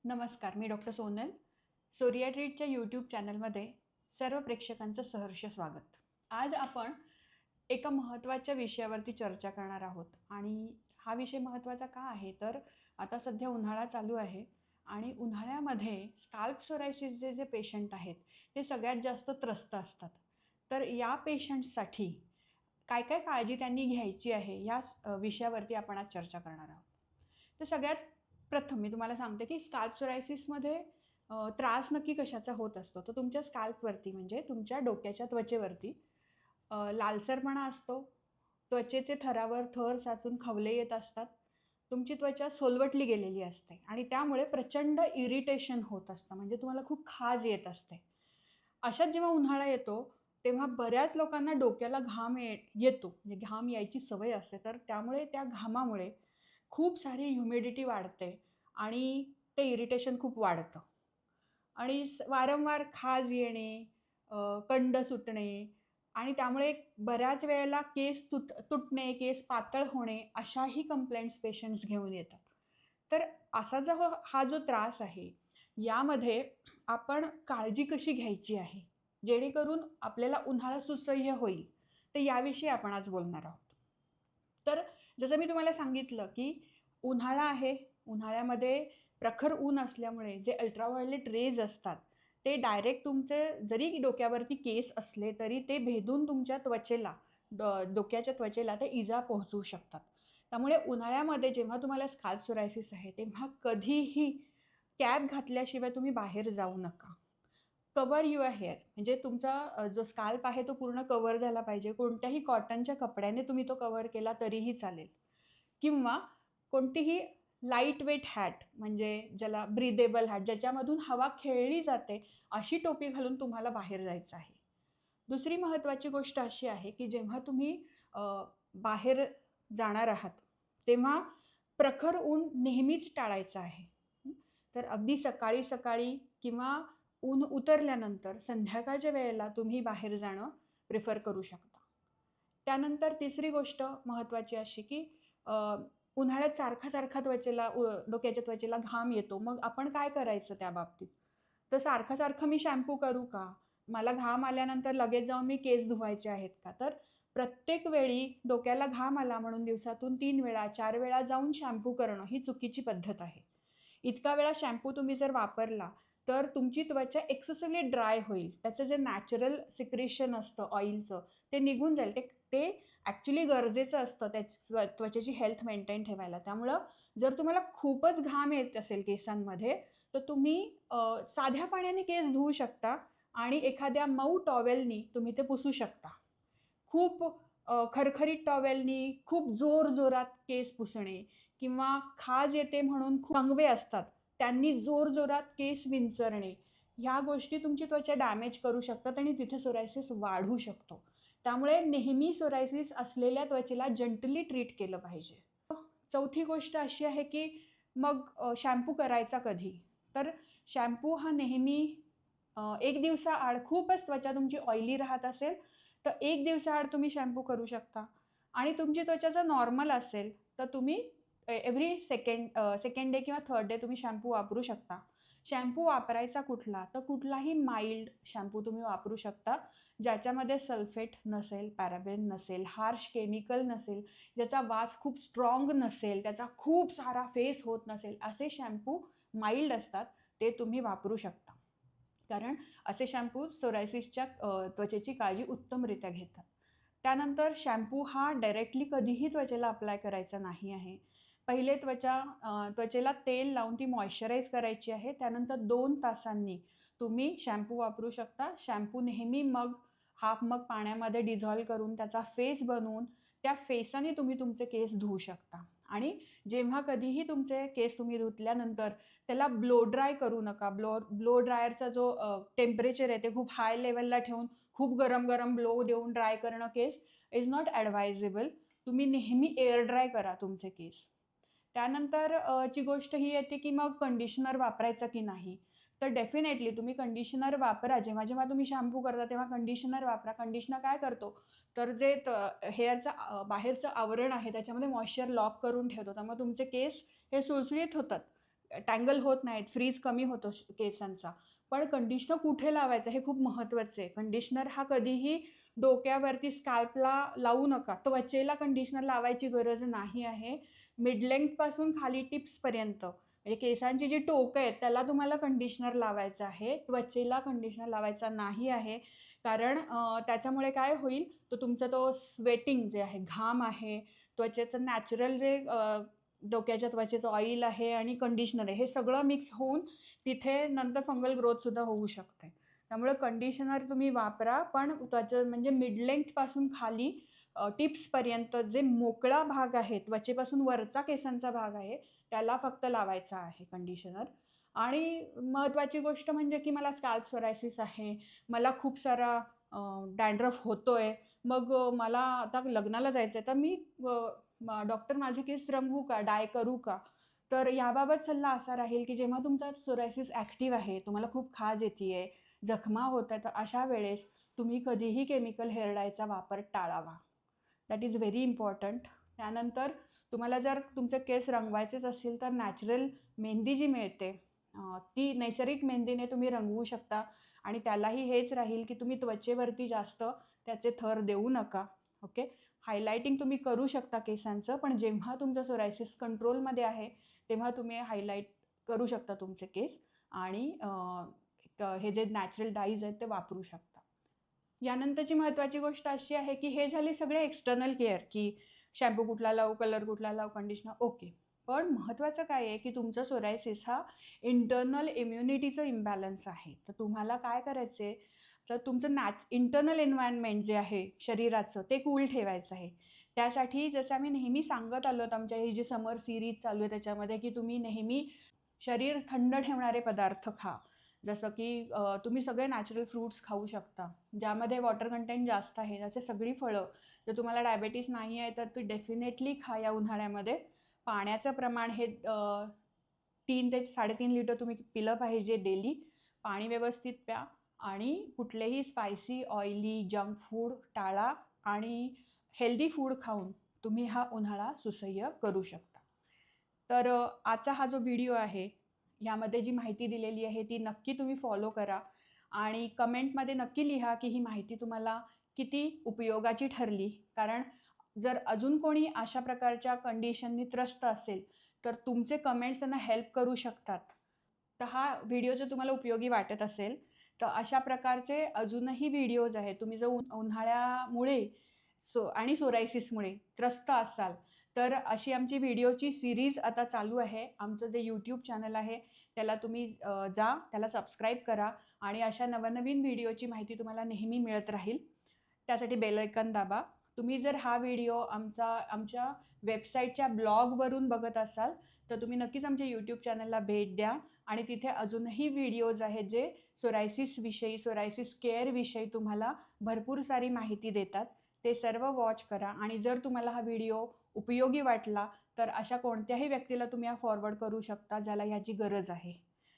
नमस्कार, मी doctor Sonal. सोरियाट्रीटच्या YouTube चॅनलमध्ये सर्व प्रेक्षकांचं सहर्ष स्वागत. आज आपण एका महत्त्वाच्या विषयावरती चर्चा करणार आहोत आणि हा विषय महत्त्वाचा का आहे तर आता सध्या उन्हाळा चालू आहे आणि उन्हाळ्यामध्ये स्काल्प सोरायसिसचे जे पेशंट आहेत ते सगळ्यात जास्त त्रस्त असतात. तर या पेशंट्ससाठी काय काय काळजी त्यांनी घ्यायची आहे या विषयावरती आपण आज चर्चा करणार आहोत. तर सगळ्यात प्रथम मी तुम्हाला सांगते की स्काल्प सोरायसिसमध्ये त्रास नक्की कशाचा होत असतो. तर तुमच्या स्काल्पवरती म्हणजे तुमच्या डोक्याच्या त्वचेवरती लालसरपणा असतो. त्वचेचे थरावर थर साचून खवले येत असतात. तुमची त्वचा सोलवटली गेलेली असते आणि त्यामुळे प्रचंड इरिटेशन होत असतं. म्हणजे तुम्हाला खूप खाज येत असते. अशात जेव्हा उन्हाळा येतो, तेव्हा बऱ्याच लोकांना डोक्याला घाम येतो. म्हणजे घाम यायची सवय असते. तर त्यामुळे त्या घामामुळे खूप सारी ह्युमिडिटी वाढते आणि ते इरिटेशन खूप वाढतं आणि वारंवार खाज येणे, कंड सुटणे आणि त्यामुळे बऱ्याच वेळेला केस तुटणे, केस पातळ होणे अशाही कंप्लेंट्स पेशंट्स घेऊन येतात. तर असा हा जो त्रास आहे, यामध्ये आपण काळजी कशी घ्यायची आहे, जेणेकरून आपल्याला उन्हाळा सुसह्य होईल, तर याविषयी आपण आज बोलणार आहोत. तर जसं मी तुम्हाला सांगितलं, की उन्हाळा आहे. उन्हाळ्यामध्ये प्रखर ऊन असल्यामुळे जे अल्ट्राव्हायोलेट रेज असतात, ते डायरेक्ट तुमचे जरी डोक्यावरती केस असले, तरी ते भेदून तुमच्या त्वचेला, डोक्याच्या त्वचेला ते इजा पोहोचवू शकतात. त्यामुळे उन्हाळ्यामध्ये जेव्हा तुम्हाला स्काल्प सोरायसिस आहे, तेव्हा कधीही कॅप घातल्याशिवाय तुम्ही बाहेर जाऊ नका. कव्हर युअर हेअर म्हणजे तुमचा जो स्काल्प आहे तो पूर्ण कव्हर झाला पाहिजे. कोणत्याही कॉटनच्या कपड्याने तुम्ही तो कव्हर केला तरीही चालेल किंवा कोणतीही लाईट वेट हॅट म्हणजे ज्याला ब्रीदेबल हॅट ज्याच्यामधून हवा खेळली जाते अशी टोपी घालून तुम्हाला बाहेर जायचं आहे. दुसरी महत्त्वाची गोष्ट अशी आहे की जेव्हा तुम्ही बाहेर जाणार आहात तेव्हा प्रखर ऊन नेहमीच टाळायचं आहे. तर अगदी सकाळी सकाळी किंवा ऊन उतरल्यानंतर संध्याकाळच्या वेळेला तुम्ही बाहेर जाणं प्रिफर करू शकता. त्यानंतर तिसरी गोष्ट महत्त्वाची अशी की उन्हाळ्यात सारखा त्वचेला डोक्याच्या त्वचेला घाम येतो. मग आपण काय करायचं त्या बाबतीत? तर सारखं मी शॅम्पू करू का? मला घाम आल्यानंतर लगेच जाऊन मी केस धुवायचे आहेत का? तर प्रत्येक वेळी डोक्याला घाम आला म्हणून दिवसातून 3 वेळा, 4 वेळा जाऊन शॅम्पू करणं ही चुकीची पद्धत आहे. इतका वेळा शॅम्पू तुम्ही जर वापरला, तर तुमची त्वचा एक्सेसिव्हली ड्राय होईल. त्याचं जे नॅचरल सिक्रेशन असतं ऑइलचं, ते निघून जाईल. ते ते ॲक्चुअली गरजेचं असतं त्वचेची हेल्थ मेंटेन ठेवायला. त्यामुळं जर तुम्हाला खूपच घाम येत असेल केसांमध्ये, तर तुम्ही साध्या पाण्याने केस धुवू शकता आणि एखाद्या मऊ टॉवेलनी तुम्ही ते पुसू शकता. खूप खरखरीत टॉवेलनी खूप जोरजोरात केस पुसणे किंवा खाज येते म्हणून खूप कंगवे असतात, त्यांनी जोरजोरात केस विंचरणे, ह्या गोष्टी तुमची त्वचा डॅमेज करू शकतात आणि तिथे सोरायसिस वाढू शकतो. त्यामुळे नेहमी सोरायसिस असलेल्या त्वचेला जंटली ट्रीट केलं पाहिजे. चौथी गोष्ट अशी आहे की मग शॅम्पू करायचा कधी? तर शॅम्पू हा नेहमी 1 दिवसाआड खूपच त्वचा तुमची ऑइली राहत असेल, तर 1 दिवसाआड तुम्ही शॅम्पू करू शकता आणि तुमची त्वचा जर नॉर्मल असेल, तर तुम्ही एव्हरी सेकंड डे किंवा थर्ड डे तुम्ही शॅम्पू वापरू शकता. शॅम्पू वापरायचा कुठला? तर कुठलाही माईल्ड शॅम्पू तुम्ही वापरू शकता, ज्याच्यामध्ये सल्फेट नसेल, पॅराबेन नसेल, हार्श केमिकल नसेल, ज्याचा वास खूप स्ट्राँग नसेल, त्याचा खूप सारा फेस होत नसेल, असे शॅम्पू माईल्ड असतात, ते तुम्ही वापरू शकता. कारण असे शॅम्पू सोरायसिसच्या त्वचेची काळजी उत्तमरित्या घेतात. त्यानंतर शॅम्पू हा डायरेक्टली कधीही त्वचेला अप्लाय करायचा नाही आहे. पहिले त्वचेला तेल लावून ती मॉइश्चराइज करायची आहे. त्यानंतर 2 तासांनी तुम्ही शॅम्पू वापरू शकता. शॅम्पू नेहमी हाफ मग पाण्यामध्ये डिझॉल्व्ह करून त्याचा फेस बनवून त्या फेसाने तुम्ही तुमचे केस धुवू शकता आणि जेव्हा कधीही तुमचे केस तुम्ही धुतल्यानंतर त्याला ब्लो ड्राय करू नका. ब्लो ड्रायरचा जो टेम्परेचर आहे ते खूप हाय लेव्हलला ठेवून खूप गरम ब्लो देऊन ड्राय करणं केस इज नॉट ॲडवायजेबल. तुम्ही नेहमी एअर ड्राय करा तुमचे केस. त्यानंतर ची गोष्ट ही येते की मग कंडिशनर वापरायचं की नाही? तर डेफिनेटली तुम्ही कंडिशनर वापरा. जेव्हा तुम्ही शॅम्पू करता तेव्हा कंडिशनर वापरा. कंडिशनर काय करतो? तर जे हेअरचं बाहेरचं आवरण आहे त्याच्यामध्ये मॉइश्चर लॉक करून ठेवतो. त्यामुळे तुमचे केस हे सुळसुळीत होतात. टँगल होत नाहीत, फ्रीज कमी होतो केसांचा. पण कंडिशनर कुठे लावायचं हे खूप महत्त्वाचं आहे. कंडिशनर हा कधीही डोक्यावरती स्कॅल्पला लावू नका. त्वचेला कंडिशनर लावायची गरज नाही आहे. मिड लेंथपासून खाली टिप्सपर्यंत म्हणजे केसांची जी टोकं आहेत त्याला तुम्हाला कंडिशनर लावायचं आहे. त्वचेला कंडिशनर लावायचा नाही आहे. कारण त्याच्यामुळे काय होईल, तुमचा तो स्वेटिंग जे आहे, घाम आहे, त्वचेचं नॅचरल जे डोक्याच्या त्वचेचं ऑइल आहे आणि कंडिशनर आहे, हे सगळं मिक्स होऊन तिथे नंतर फंगल ग्रोथसुद्धा होऊ शकते. त्यामुळे कंडिशनर तुम्ही वापरा, पण त्वचा म्हणजे मिड लेंथपासून खाली टिप्सपर्यंत जे मोकळा भाग आहे, त्वचेपासून वरचा केसांचा भाग आहे, त्याला फक्त लावायचा आहे कंडिशनर. आणि महत्त्वाची गोष्ट म्हणजे की मला स्कॅल्प सोरायसिस आहे, मला खूप सारा डॅन्ड्रफ होतोय, मग मला आता लग्नाला जायचं आहे, तर मी डॉक्टर माझे केस रंगवू का, डाय करू का? तर याबाबत सल्ला असा राहील की जेव्हा तुमचा सोरायसिस ॲक्टिव्ह आहे, तुम्हाला खूप खाज येते, जखमा होत आहेत, तर अशा वेळेस तुम्ही कधीही केमिकल हेअर डायचा वापर टाळावा. That is very important. त्यानंतर तुम्हाला जर तुमचे केस रंगवायचेच असेल तर नॅचरल मेहंदी जी मिळते, ती नैसर्गिक मेहंदीने तुम्ही रंगवू शकता. आणि त्यालाही हेच राहील की तुम्ही त्वचेवरती जास्त त्याचे थर देऊ नका. ओके. हायलायटिंग तुम्ही करू शकता केसांचं, पण जेव्हा तुमचं सोरायसिस कंट्रोलमध्ये आहे तेव्हा तुम्ही हायलाईट करू शकता तुमचे केस. आणि हे जे नॅचरल डाईज आहेत ते वापरू शकता. यानंतरची महत्त्वाची गोष्ट अशी आहे की हे झाले सगळे एक्सटर्नल केअर, की शॅम्पू कुठला लावू, कलर कुठला लावू, कंडिशनर, ओके. पण महत्त्वाचं काय आहे की तुमचं सोरायसिस हा इंटर्नल इम्युनिटीचं इम्बॅलन्स आहे. तर तुम्हाला काय करायचं आहे, तर तुमचं इंटर्नल एन्व्हायर्नमेंट जे आहे शरीराचं, ते कूल ठेवायचं आहे. त्यासाठी जसं आम्ही नेहमी सांगत आलो आहोत, आमच्या ही जी समर सीरीज चालू आहे त्याच्यामध्ये, की तुम्ही नेहमी शरीर थंड ठेवणारे पदार्थ खा. जसं की तुम्ही सगळे नॅचरल फ्रुट्स खाऊ शकता, ज्यामध्ये वॉटर कंटेंट जास्त आहे. जसे सगळी फळं, जर तुम्हाला डायबेटीस नाही आहे तर ती डेफिनेटली खा या उन्हाळ्यामध्ये. पाण्याचं प्रमाण हे 3 ते 3.5 लिटर तुम्ही पिलं पाहिजे डेली. पाणी व्यवस्थित प्या आणि कुठलेही स्पायसी, ऑइली, जंक फूड टाळा आणि हेल्दी फूड खाऊन तुम्ही हा उन्हाळा सुसह्य करू शकता. तर आजचा हा जो व्हिडिओ आहे, यामध्ये जी माहिती दिलेली आहे ती नक्की तुम्ही फॉलो करा आणि कमेंटमध्ये नक्की लिहा की ही माहिती तुम्हाला किती उपयोगाची ठरली. कारण जर अजून कोणी अशा प्रकारच्या कंडिशननी त्रस्त असेल तर तुमचे कमेंट्स त्यांना हेल्प करू शकतात. तर हा व्हिडिओ जर तुम्हाला उपयोगी वाटत असेल तर अशा प्रकारचे अजूनही व्हिडिओज आहेत. तुम्ही जर उन्हाळ्यामुळे आणि सोरायसिसमुळे त्रस्त असाल तर अशी आमची व्हिडिओची सीरीज आता चालू आहे. आमचं जे यूट्यूब चॅनल आहे त्याला तुम्ही जा, त्याला सबस्क्राईब करा आणि अशा नवनवीन व्हिडिओची माहिती तुम्हाला नेहमी मिळत राहील. त्यासाठी बेल आयकॉन दाबा. तुम्ही जर हा व्हिडिओ आमच्या वेबसाईटच्या ब्लॉगवरून बघत असाल तर तुम्ही नक्कीच आमच्या यूट्यूब चॅनलला भेट द्या आणि तिथे अजूनही व्हिडिओज आहेत जे सोरायसिसविषयी, सोरायसिस केअरविषयी तुम्हाला भरपूर सारी माहिती देतात. ते सर्व वॉच करा आणि जर तुम्हाला हा व्हिडिओ उपयोगी वाटला तर अशा कोणत्याही व्यक्तीला तुम्ही हा फॉरवर्ड करू शकता ज्याला ह्याची गरज आहे.